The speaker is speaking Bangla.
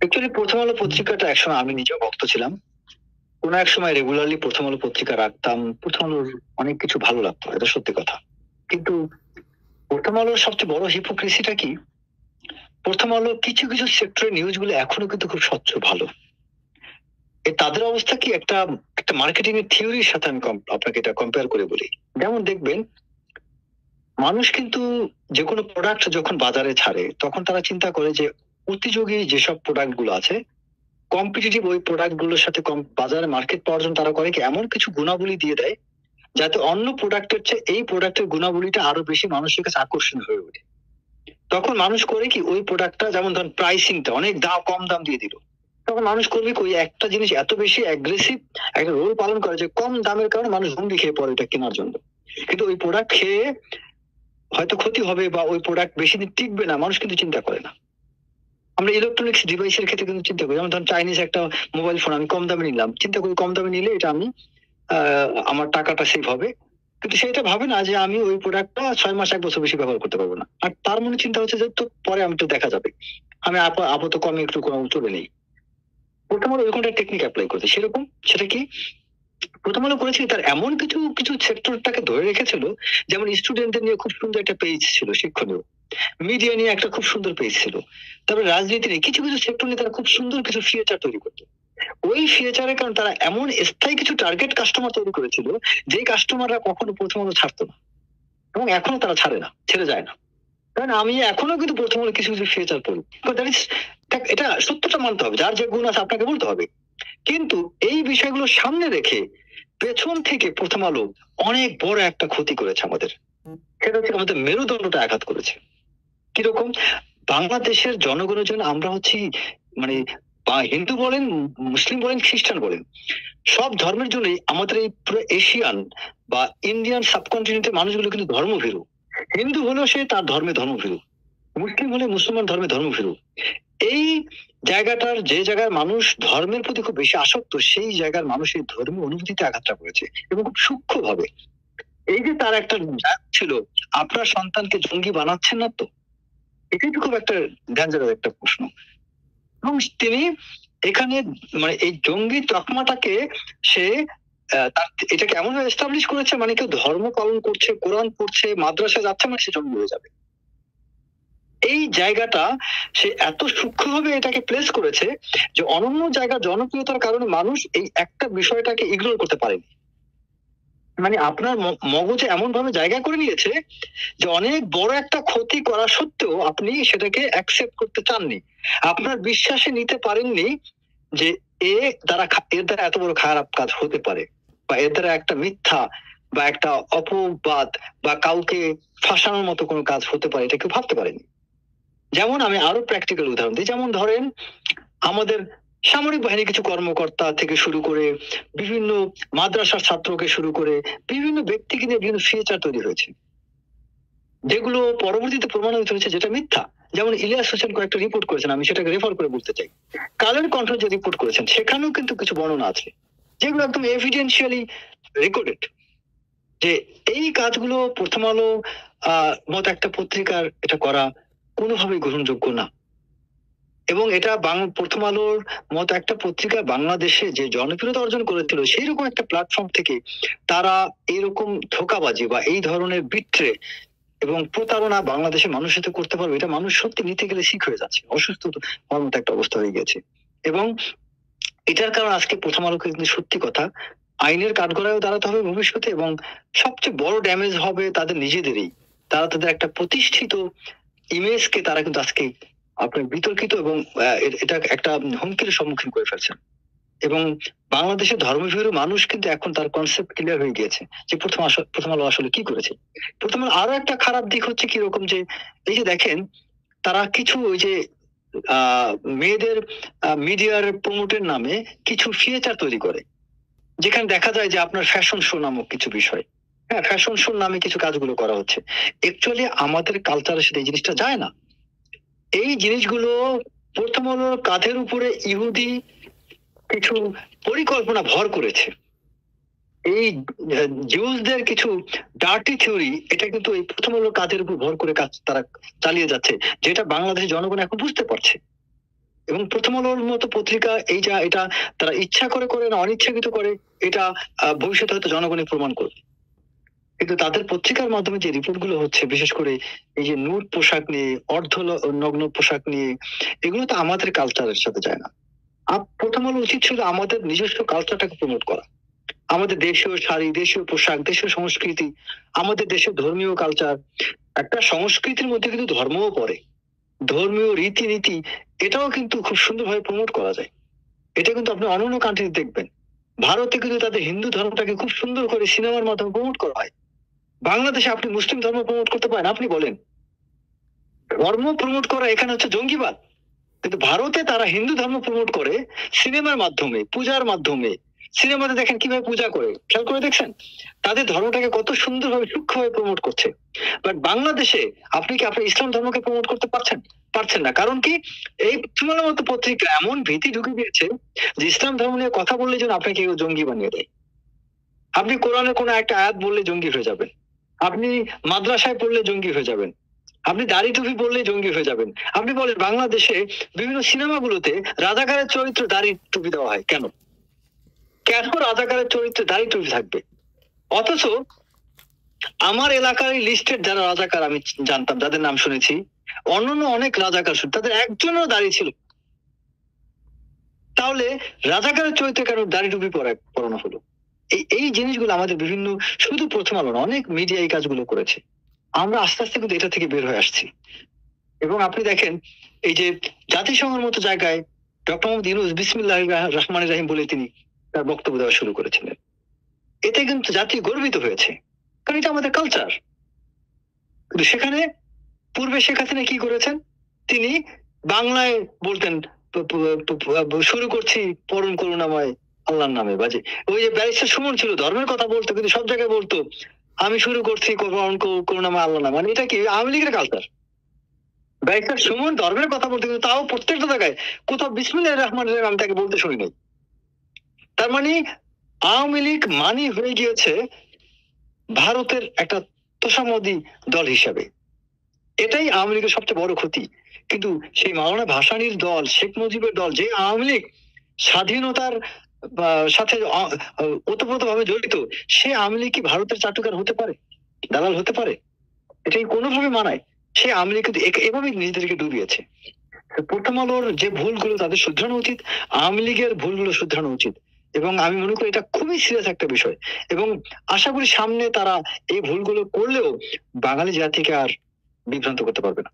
অ্যাকচুয়ালি প্রথম আলো পত্রিকাটা একসময় আমি নিজেও ভক্ত ছিলাম। কোন এক সময় রেগুলারলি প্রথম আলো পত্রিকা রাখতাম। প্রথম আলোর অনেক কিছু ভালো লাগতো। এটা সত্যি কথা। কিন্তু প্রথম আলোর সবচেয়ে বড় হিপোক্রিসিটা কি? প্রথম আলো কিছু সেক্টরের নিউজ গুলো এখনো কিন্তু খুব স্বচ্ছ ভালো। তাদের অবস্থা কি একটা একটা মার্কেটিং এর থিওরির সাথে আমি আপনাকে এটা কম্পেয়ার করে বলি। যেমন দেখবেন মানুষ কিন্তু যেকোনো প্রোডাক্ট যখন বাজারে ছাড়ে তখন তারা চিন্তা করে যে প্রতিযোগী যেসব প্রোডাক্ট গুলো আছে কম্পিটিটিভ ওই প্রোডাক্ট গুলোর সাথে বাজারে মার্কেট পাওয়ার জন্য তারা করে কি এমন কিছু গুণাবলী দিয়ে দেয় যাতে অন্য প্রোডাক্টের চেয়ে এই প্রোডাক্টের গুণাবলীটা আরো বেশি মানুষের কাছে আকর্ষণ হয়ে ওঠে। তখন মানুষ করে কি ওই প্রোডাক্টটা যেমন ধরেন প্রাইসিংটা অনেক কম দাম দিয়ে দিল, তখন মানুষ করবে কি ওই একটা জিনিস এত বেশি অ্যাগ্রেসিভ একটা রোল পালন করে যে কম দামের কারণে মানুষ হুমড়ি খেয়ে পড়ে এটা কেনার জন্য। কিন্তু ওই প্রোডাক্ট খেয়ে হয়তো ক্ষতি হবে বা ওই প্রোডাক্ট বেশি দিন টিকবে না, মানুষ কিন্তু চিন্তা করে না। আমরা ইলেকট্রনিক্স ডিভাইসের ক্ষেত্রে কিন্তু চিন্তা করি, যেমন ধরুন চাইনিজ একটা মোবাইল ফোন আমি কম দামে নিলাম, চিন্তা করি কম দামে নিলে এটা আমি আমার টাকাটা সেভ হবে। কিন্তু সেটা ভাবে না যে আমি ওই প্রোডাক্টটা 6 মাস 1 বছর বেশি ব্যবহার করতে পারবো না, আর তার মনে চিন্তা হচ্ছে যে তো পরে আমি তো দেখা যাবে, আমি আপাতত কমে একটু চলে নেই। প্রথম আলো ওইরকম একটা টেকনিক অ্যাপ্লাই করতে সেরকম সেটা কি প্রথম আলো করেছিল তার এমন কিছু কিছু সেক্টরটাকে ধরে রেখেছিল। যেমন স্টুডেন্টদের নিয়ে খুব সুন্দর একটা পেজ ছিল শিক্ষণীয়, মিডিয়া নিয়ে একটা খুব সুন্দর পেজ ছিল, তারপরে রাজনীতি নিয়ে কিছু কিছু সেক্টর নিয়ে তারা খুব সুন্দর কিছু ফিচার তৈরি করতো। ওই ফিচারের কারণে তারা এমন স্থায়ী কিছু টার্গেট কাস্টমার তৈরি করেছিল যে কাস্টমাররা কখনো প্রথম আলো ছাড়তো না, এবং এখনো তারা ছাড়ে না, ছেড়ে যায় না। কারণ আমি এখনো কিন্তু প্রথম আলো কিছু কিছু ফিচার পড়ি, এটা সত্যটা মানতে হবে, যার যে গুণ আছে আপনাকে বলতে হবে। কিন্তু এই বিষয়গুলো সামনে রেখে পেছন থেকে প্রথম আলো অনেক বড় একটা ক্ষতি করেছে আমাদের। সেটা হচ্ছে আমাদের মেরুদণ্ডটা আঘাত করেছে। কিরকম? বাংলাদেশের জনগণের জন্য আমরা হচ্ছি মানে হিন্দু বলেন, মুসলিম বলেন, খ্রিস্টান বলেন, সব ধর্মের জন্যই আমাদের এই পুরো এশিয়ান বা ইন্ডিয়ান সাবকন্টিনেন্টের মানুষগুলো কিন্তু ধর্মভীরু। হিন্দু হলেও সে তার ধর্মভীরু, মুসলিম হলে মুসলমান ধর্মভীরু। এই জায়গাটার যে জায়গার মানুষ ধর্মের প্রতি খুব বেশি আসক্ত সেই জায়গার মানুষের ধর্মীয় অনুভূতিতে আঘাতটা করেছে এবং খুব সূক্ষ্ম ভাবে। এই যে তার একটা ছিল, আপনার সন্তানকে জঙ্গি বানাচ্ছেন না তো, এটাই তো খুব একটা ডেঞ্জারাস একটা প্রশ্ন। এবং তিনি এখানে মানে এই জঙ্গি তকমাটাকে সে তার এটাকে এমন ভাবে এস্টাবলিশ করেছে মানে কেউ ধর্ম পালন করছে, কোরআন পড়ছে, মাদ্রাসায় যাচ্ছে মানে সে জঙ্গি হয়ে যাবে। এই জায়গাটা সে এত সূক্ষ্মভাবে এটাকে প্লেস করেছে যে অনন্য জায়গার জনপ্রিয়তার কারণে মানুষ এই একটা বিষয়টাকে ইগনোর করতে পারেনি। মানে আপনার মগজে এমন ভাবে জায়গা করে নিয়েছে যে অনেক বড় একটা ক্ষতি করা সত্ত্বেও আপনি সেটাকে অ্যাকসেপ্ট করতে চাননি, আপনার বিশ্বাসে নিতে পারেননি যে এর দ্বারা এত বড় খারাপ কাজ হতে পারে, বা এর দ্বারা একটা মিথ্যা বা একটা অপবাদ বা কাউকে ফাঁসানোর মতো কোনো কাজ হতে পারে, এটা কেউ ভাবতে পারেনি। যেমন আমি আরো প্র্যাকটিক্যাল উদাহরণ দিই, যেমন ধরেন আমাদের সামরিক বাহিনীর কিছু কর্মকর্তা থেকে শুরু করে বিভিন্ন মাদ্রাসার ছাত্রকে শুরু করে বিভিন্ন ব্যক্তিকে নিয়ে বিভিন্ন ফিচার তৈরি হয়েছে, যেগুলো পরবর্তীতে প্রমাণিত হয়েছে যেটা মিথ্যা। যেমন ইলিয়াস হোসেন কয়েকটা রিপোর্ট করেছেন, আমি সেটাকে রেফার করে বলতে চাই। কালের কণ্ঠ যে রিপোর্ট করেছেন সেখানেও কিন্তু কিছু বর্ণনা আছে যেগুলো একদম এভিডেন্সিয়ালি রেকর্ডেড, যে এই কাজগুলো প্রথম আলো মত একটা পত্রিকার এটা করা কোনোভাবেই গ্রহণযোগ্য না। এবং এটা প্রথম আলোর মতো একটা পত্রিকা বাংলাদেশে যে জনপ্রিয়তা অর্জন করেছিল সেই রকম একটা প্ল্যাটফর্ম থেকে তারা এরকম ধোঁকাবাজি বা এই ধরনের বিট্রে এবং প্রতারণা বাংলাদেশের মানুষের সাথে করতে পারবে, এটা মানুষ সত্যি নিতে গেলে শিখ হয়ে যাচ্ছে, অসুস্থ হওয়ার মতো একটা অবস্থা হয়ে গেছে। এবং এটার কারণ আজকে প্রথম আলোকে কিন্তু সত্যি কথা আইনের কাঠগড়ায়ও দাঁড়াতে হবে ভবিষ্যতে, এবং সবচেয়ে বড় ড্যামেজ হবে তাদের নিজেদেরই। তারা তাদের একটা প্রতিষ্ঠিত ইমেজকে তারা কিন্তু আজকে আপনার বিতর্কিত এবং এটা একটা হুমকির সম্মুখীন করে ফেলছেন। এবং বাংলাদেশের ধর্মভীরু মানুষ কিন্তু এখন তার কনসেপ্ট ক্লিয়ার হয়ে গিয়েছে যে প্রথম আলো আসলে কি করেছে। প্রথম আলো আরো একটা খারাপ দিক হচ্ছে কিরকম, যে এই যে দেখেন তারা কিছু ওই যে মেয়েদের মিডিয়ার প্রমোটের নামে কিছু ফিচার তৈরি করে, যেখানে দেখা যায় যে আপনার ফ্যাশন শো নামক কিছু বিষয়, হ্যাঁ ফ্যাশন শো নামে কিছু কাজগুলো করা হচ্ছে। অ্যাকচুয়ালি আমাদের কালচারের সাথে এই জিনিসটা যায় না। এই জিনিসগুলো প্রথম আলোর কাঁধের উপরে ইহুদি কিছু পরিকল্পনা ভর করেছে। এই জিউসদের কিছু ডার্টি থিওরি এটা কিন্তু এই প্রথম আলোর কাজের উপর ভর করে কাজ তারা চালিয়ে যাচ্ছে, যেটা বাংলাদেশের জনগণ এখন বুঝতে পারছে। এবং প্রথম আলোর মতো পত্রিকা এটা তারা ইচ্ছা করে করে না অনিচ্ছাকৃত করে, এটা ভবিষ্যতে হয়তো জনগণের প্রমাণ করবে। কিন্তু তাদের পত্রিকার মাধ্যমে যে রিপোর্ট গুলো হচ্ছে, বিশেষ করে এই যে নুড পোশাক নিয়ে, নগ্ন পোশাক নিয়ে, এগুলো তো আমাদের কালচারের সাথে যায় না। প্রথম আলো উচিত ছিল আমাদের নিজস্ব কালচারটাকে প্রমোট করা, আমাদের দেশীয় শাড়ি, দেশীয় পোশাক, দেশীয় সংস্কৃতি, আমাদের দেশের ধর্মীয় কালচার। একটা সংস্কৃতির মধ্যে কিন্তু ধর্মও পড়ে, ধর্মীয় রীতিনীতি, এটাও কিন্তু খুব সুন্দরভাবে প্রমোট করা যায়। এটা কিন্তু আপনি অন্যান্য কান্ট্রি দেখবেন, ভারতে কিন্তু তাদের হিন্দু ধর্মটাকে খুব সুন্দর করে সিনেমার মাধ্যমে প্রমোট করা হয়। বাংলাদেশে আপনি মুসলিম ধর্ম প্রমোট করতে পারেন? আপনি বলেন, ধর্ম প্রমোট করা এখানে হচ্ছে জঙ্গিবাদ। কিন্তু ভারতে তারা হিন্দু ধর্ম প্রমোট করে সিনেমার মাধ্যমে, পূজার মাধ্যমে। সিনেমাতে দেখেন কিভাবে পূজা করে, খেয়াল করে দেখছেন? তাদের ধর্মটাকে কত সুন্দরভাবে সূক্ষ্মভাবে প্রমোট করছে। বাট বাংলাদেশে আপনি কি আপনার ইসলাম ধর্মকে প্রমোট করতে পারছেন? পারছেন না। কারণ কি? এই তোমার মতো পত্রিকা এমন ভীতি ঢুকে দিয়েছে যে ইসলাম ধর্ম নিয়ে কথা বললে যেন আপনাকে কেউ জঙ্গি বানিয়ে দেয়। আপনি কোরআনের কোনো একটা আয়াত বললে জঙ্গি হয়ে যাবেন, আপনি মাদ্রাসায় পড়লে জঙ্গি হয়ে যাবেন, আপনি দাড়ি টুপি পড়লে জঙ্গি হয়ে যাবেন। আপনি বলেন বাংলাদেশে বিভিন্ন সিনেমাগুলোতে রাজাকারের চরিত্র দাড়ি টুপি দেওয়া হয় কেন? কেন রাজাকারের চরিত্রে দাড়ি টুপি থাকবে? অথচ আমার এলাকার লিস্টেড যারা রাজাকার আমি জানতাম, যাদের নাম শুনেছি, অন্যান্য অনেক রাজাকার তাদের একজনেরও দাড়ি ছিল। তাহলে রাজাকারের চরিত্রে কেন দাড়ি টুপি পরানো হলো? এই জিনিসগুলো আমাদের বিভিন্ন, শুধু প্রথম আলো না, অনেক মিডিয়া এই কাজগুলো করেছে। আমরা আস্তে আস্তে কিন্তু এটা থেকে বের হয়ে আসছি। এবং আপনি দেখেন এই যে জাতিসংঘের মতো জায়গায় ডক্টর মোহাম্মদ ইউনূস বিসমিল্লাহির রহমানির রহিম বলে তিনি তার বক্তব্য দেওয়া শুরু করেছিলেন। এতে কিন্তু জাতি গর্বিত হয়েছে, কারণ এটা আমাদের কালচার। কিন্তু সেখানে পূর্বে শেখ হাসিনা কি করেছেন? তিনি বাংলায় বলতেন শুরু করছি পরম করুণাময় আল্লাহর নামে, বাজে ওই যে ব্যারিস্টার সুমন ছিল, ধর্মের কথা বলতো, কিন্তু সব জায়গায় বলতো আমি শুরু করছি পরম করুণাময় আল্লাহর নামে। মানে এটা কি আওয়ামী লীগের কালচার? ব্যারিস্টার সুমন ধর্মের কথা বলতে, কিন্তু তাও প্রত্যেকটা জায়গায় কোথাও বিসমিল্লাহির রহমানির রহিম আমি তাকে বলতে শুনি নাই। তার মানে আওয়ামী লীগ মানি হয়ে গিয়েছে ভারতের একটা তোষামোদী দল হিসাবে। এটাই আওয়ামী লীগের সবচেয়ে বড় ক্ষতি। কিন্তু সেই মাওলানা ভাসানীর দল, শেখ মুজিবের দল, যে আওয়ামী লীগ স্বাধীনতার সাথে ওতপ্রোতভাবে জড়িত, সে আওয়ামী লীগ কি ভারতের চাটুকার হতে পারে, দালাল হতে পারে? এটাই কোনোভাবে মানায়? সে আওয়ামী লীগ কিন্তু এভাবেই নিজেদেরকে ডুবিয়েছে। প্রথম আলোর যে ভুলগুলো তাদের শুধরানো উচিত, আওয়ামী লীগের ভুলগুলো শুধরানো উচিত। এবং আমি মনে করি এটা খুবই সিরিয়াস একটা বিষয়। এবং আশা করি সামনে তারা এই ভুলগুলো করলেও বাঙালি জাতিকে আর বিভ্রান্ত করতে পারবে না।